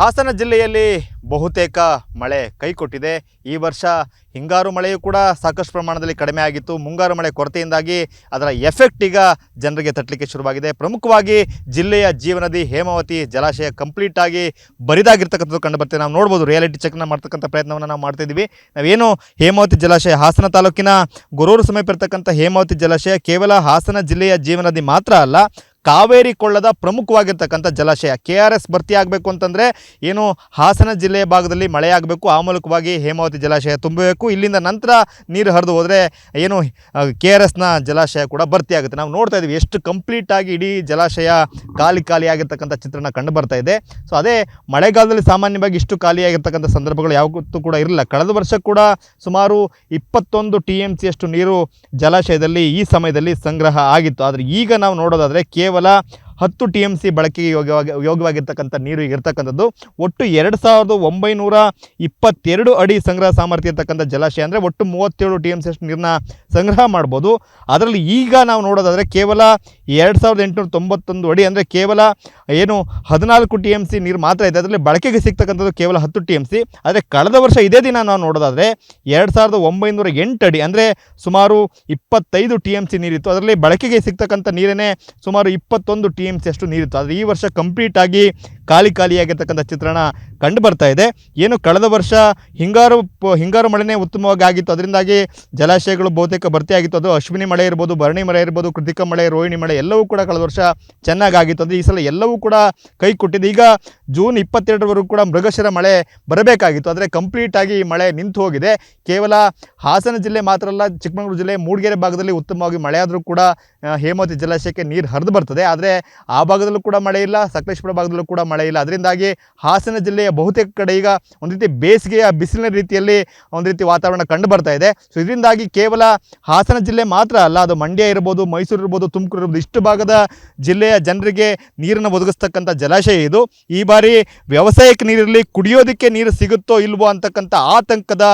ಹಾಸನ ಜಿಲ್ಲೆಯಲ್ಲಿ ಬಹುತೇಕ ಮಳೆ ಕೈಕೊಟ್ಟಿದೆ. ಈ ವರ್ಷ ಹಿಂಗಾರು ಮಳೆಯೂ ಕೂಡ ಸಾಕಷ್ಟು ಪ್ರಮಾಣದಲ್ಲಿ ಕಡಿಮೆ ಆಗಿತ್ತು. ಮುಂಗಾರು ಮಳೆ ಕೊರತೆಯಿಂದಾಗಿ ಅದರ ಎಫೆಕ್ಟ್ ಈಗ ಜನರಿಗೆ ತಟ್ಟಲಿಕ್ಕೆ ಶುರುವಾಗಿದೆ. ಪ್ರಮುಖವಾಗಿ ಜಿಲ್ಲೆಯ ಜೀವನದಿ ಹೇಮಾವತಿ ಜಲಾಶಯ ಕಂಪ್ಲೀಟ್ ಆಗಿ ಬರಿದಾಗಿರ್ತಕ್ಕಂಥದ್ದು ಕಂಡುಬರ್ತದೆ. ನಾವು ನೋಡ್ಬೋದು, ರಿಯಾಲಿಟಿ ಚೆಕ್ನ ಮಾಡ್ತಕ್ಕಂಥ ಪ್ರಯತ್ನವನ್ನು ನಾವು ಮಾಡ್ತಿದ್ದೀವಿ. ನಾವೇನು ಹೇಮಾವತಿ ಜಲಾಶಯ ಹಾಸನ ತಾಲೂಕಿನ ಗೊರೂರು ಸಮೀಪ ಇರತಕ್ಕಂಥ ಹೇಮಾವತಿ ಜಲಾಶಯ ಕೇವಲ ಹಾಸನ ಜಿಲ್ಲೆಯ ಜೀವನದಿ ಮಾತ್ರ ಅಲ್ಲ, ಕಾವೇರಿ ಕೊಳ್ಳದ ಪ್ರಮುಖವಾಗಿರ್ತಕ್ಕಂಥ ಜಲಾಶಯ. KRS ಭರ್ತಿ ಆಗಬೇಕು ಅಂತಂದರೆ ಏನು ಹಾಸನ ಜಿಲ್ಲೆಯ ಭಾಗದಲ್ಲಿ ಮಳೆ ಆಗಬೇಕು, ಆ ಮೂಲಕವಾಗಿ ಹೇಮಾವತಿ ಜಲಾಶಯ ತುಂಬಬೇಕು. ಇಲ್ಲಿಂದ ನಂತರ ನೀರು ಹರಿದು ಹೋದರೆ ಏನು KRSನ ಜಲಾಶಯ ಕೂಡ ಭರ್ತಿ ಆಗುತ್ತೆ. ನಾವು ನೋಡ್ತಾ ಇದ್ದೀವಿ ಎಷ್ಟು ಕಂಪ್ಲೀಟಾಗಿ ಇಡೀ ಜಲಾಶಯ ಖಾಲಿಯಾಗಿರ್ತಕ್ಕಂಥ ಚಿತ್ರಣ ಕಂಡು ಬರ್ತಾ ಇದೆ. ಸೊ ಅದೇ ಮಳೆಗಾಲದಲ್ಲಿ ಸಾಮಾನ್ಯವಾಗಿ ಇಷ್ಟು ಖಾಲಿಯಾಗಿರ್ತಕ್ಕಂಥ ಸಂದರ್ಭಗಳು ಯಾವತ್ತೂ ಕೂಡ ಇರಲಿಲ್ಲ. ಕಳೆದ ವರ್ಷ ಕೂಡ ಸುಮಾರು 21 TMCಯಷ್ಟು ನೀರು ಜಲಾಶಯದಲ್ಲಿ ಈ ಸಮಯದಲ್ಲಿ ಸಂಗ್ರಹ ಆಗಿತ್ತು. ಆದರೆ ಈಗ ನಾವು ನೋಡೋದಾದರೆ ಕೇವಲ 10 TMC ಬಳಕೆಗೆ ಯೋಗ್ಯವಾಗಿರ್ತಕ್ಕಂಥ ನೀರು ಈಗ ಇರ್ತಕ್ಕಂಥದ್ದು. ಒಟ್ಟು 2922 ಅಡಿ ಸಂಗ್ರಹ ಸಾಮರ್ಥ್ಯ ಇರ್ತಕ್ಕಂಥ ಜಲಾಶಯ ಅಂದರೆ ಒಟ್ಟು 37 TMC ಅಷ್ಟು ನೀರನ್ನ ಸಂಗ್ರಹ ಮಾಡ್ಬೋದು. ಅದರಲ್ಲಿ ಈಗ ನಾವು ನೋಡೋದಾದರೆ ಕೇವಲ 2891 ಅಡಿ ಅಂದರೆ ಕೇವಲ ಏನು 14 TMC ನೀರು ಮಾತ್ರ ಇದೆ. ಅದರಲ್ಲಿ ಬಳಕೆಗೆ ಸಿಗ್ತಕ್ಕಂಥದ್ದು ಕೇವಲ 10 TMC. ಆದರೆ ಕಳೆದ ವರ್ಷ ಇದೇ ದಿನ ನಾವು ನೋಡೋದಾದರೆ 2908 ಅಡಿ ಅಂದರೆ ಸುಮಾರು 25 TMC ನೀರಿತ್ತು. ಅದರಲ್ಲಿ ಬಳಕೆಗೆ ಸಿಗ್ತಕ್ಕಂಥ ನೀರೇನೆ ಸುಮಾರು 21 TMC ಅಷ್ಟು ನೀರಿತ್ತು. ಆದರೆ ಈ ವರ್ಷ ಕಂಪ್ಲೀಟಾಗಿ ಖಾಲಿಯಾಗಿರ್ತಕ್ಕಂಥ ಚಿತ್ರಣ ಕಂಡು ಬರ್ತಾ ಇದೆ. ಏನು ಕಳೆದ ವರ್ಷ ಹಿಂಗಾರು ಮಳೆನೇ ಉತ್ತಮವಾಗಿ ಆಗಿತ್ತು, ಅದರಿಂದಾಗಿ ಜಲಾಶಯಗಳು ಬಹುತೇಕ ಭರ್ತಿಯಾಗಿತ್ತು. ಅದು ಅಶ್ವಿನಿ ಮಳೆ ಇರ್ಬೋದು, ಭರಣಿ ಮಳೆ ಇರ್ಬೋದು, ಕೃತಿಕ ಮಳೆ, ರೋಹಿಣಿ ಮಳೆ ಎಲ್ಲವೂ ಕೂಡ ಕಳೆದ ವರ್ಷ ಚೆನ್ನಾಗಿತ್ತು. ಅದು ಈ ಸಲ ಎಲ್ಲವೂ ಕೂಡ ಕೈ ಕೊಟ್ಟಿದೆ. ಈಗ ಜೂನ್ 22ರವರೆಗೂ ಕೂಡ ಮೃಗಶಿರ ಮಳೆ ಬರಬೇಕಾಗಿತ್ತು, ಆದರೆ ಕಂಪ್ಲೀಟಾಗಿ ಮಳೆ ನಿಂತು ಹೋಗಿದೆ. ಕೇವಲ ಹಾಸನ ಜಿಲ್ಲೆ ಮಾತ್ರ ಅಲ್ಲ, ಚಿಕ್ಕಮಗಳೂರು ಜಿಲ್ಲೆ ಮೂಡಿಗೆರೆ ಭಾಗದಲ್ಲಿ ಉತ್ತಮವಾಗಿ ಮಳೆ ಆದರೂ ಕೂಡ ಹೇಮಾವತಿ ಜಲಾಶಯಕ್ಕೆ ನೀರು ಹರಿದು ಬರ್ತದೆ. ಆದರೆ ಆ ಭಾಗದಲ್ಲೂ ಕೂಡ ಮಳೆ ಇಲ್ಲ, ಸಕಲೇಶಪುರ ಭಾಗದಲ್ಲೂ ಕೂಡ ಮಳೆ ಇಲ್ಲ. ಅದರಿಂದಾಗಿ ಹಾಸನ ಜಿಲ್ಲೆಯ ಬಹುತೇಕ ಕಡೆ ಈಗ ಒಂದು ರೀತಿ ಬೇಸಿಗೆಯ ಬಿಸಿಲಿನ ರೀತಿಯಲ್ಲಿ ಒಂದು ರೀತಿ ವಾತಾವರಣ ಕಂಡು ಬರ್ತಾ ಇದೆ. ಸೊ ಇದರಿಂದಾಗಿ ಕೇವಲ ಹಾಸನ ಜಿಲ್ಲೆ ಮಾತ್ರ ಅಲ್ಲ, ಅದು ಮಂಡ್ಯ ಇರ್ಬೋದು, ಮೈಸೂರು ಇರ್ಬೋದು, ತುಮಕೂರು ಇರ್ಬೋದು, ಇಷ್ಟು ಭಾಗದ ಜಿಲ್ಲೆಯ ಜನರಿಗೆ ನೀರನ್ನು ಒದಗಿಸ್ತಕ್ಕಂಥ ಜಲಾಶಯ ಇದು. ಈ ಬಾರಿ ವ್ಯವಸಾಯಕ್ಕೆ ನೀರಿರಲಿ, ಕುಡಿಯೋದಕ್ಕೆ ನೀರು ಸಿಗುತ್ತೋ ಇಲ್ವೋ ಅಂತಕ್ಕಂಥ ಆತಂಕದ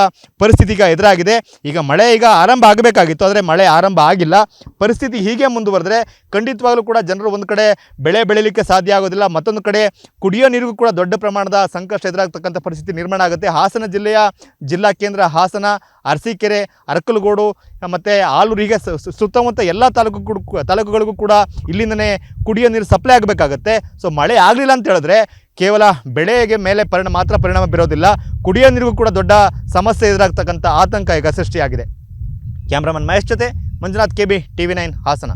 ಪರಿಸ್ಥಿತಿ ಈಗ ಎದುರಾಗಿದೆ. ಈಗ ಮಳೆ ಆರಂಭ ಆಗಬೇಕಾಗಿತ್ತು, ಆದರೆ ಮಳೆ ಆರಂಭ ಆಗಿಲ್ಲ. ಪರಿಸ್ಥಿತಿ ಹೀಗೆ ಮುಂದುವರೆದ್ರೆ ಖಂಡಿತವಾಗಲೂ ಕೂಡ ಜನರು ಒಂದು ಕಡೆ ಬೆಳೆ ಬೆಳೀಲಿಕ್ಕೆ ಸಾಧ್ಯ ಆಗೋದಿಲ್ಲ, ಮತ್ತೊಂದು ಕಡೆ ಕುಡಿಯೋ ನೀರಿಗೂ ಕೂಡ ದೊಡ್ಡ ಪ್ರಮಾಣದ ಸಂಕಷ್ಟ ಎದುರಾಗ್ತಕ್ಕಂಥ ಪರಿಸ್ಥಿತಿ ನಿರ್ಮಾಣ ಆಗುತ್ತೆ. ಹಾಸನ ಜಿಲ್ಲೆಯ ಜಿಲ್ಲಾ ಕೇಂದ್ರ ಹಾಸನ, ಅರಸೀಕೆರೆ, ಅರಕಲಗೂಡು ಮತ್ತು ಆಲೂರು ಹೀಗೆ ಸುತ್ತಮುತ್ತ ಎಲ್ಲ ತಾಲೂಕುಗಳಿಗೂ ಕೂಡ ಇಲ್ಲಿಂದನೇ ಕುಡಿಯೋ ನೀರು ಸಪ್ಲೈ ಆಗಬೇಕಾಗತ್ತೆ. ಸೊ ಮಳೆ ಆಗಲಿಲ್ಲ ಅಂತ ಹೇಳಿದ್ರೆ ಕೇವಲ ಬೆಳೆಗೆ ಮೇಲೆ ಪರಿಣಾಮ ಬೀರೋದಿಲ್ಲ, ಕುಡಿಯೋ ನೀರಿಗೂ ಕೂಡ ದೊಡ್ಡ ಸಮಸ್ಯೆ ಎದುರಾಗ್ತಕ್ಕಂಥ ಆತಂಕ ಈಗ ಸೃಷ್ಟಿಯಾಗಿದೆ. ಕ್ಯಾಮ್ರಾಮನ್ ಮಹೇಶ್ ಜೊತೆ ಮಂಜುನಾಥ್, KB, TV9 ಹಾಸನ.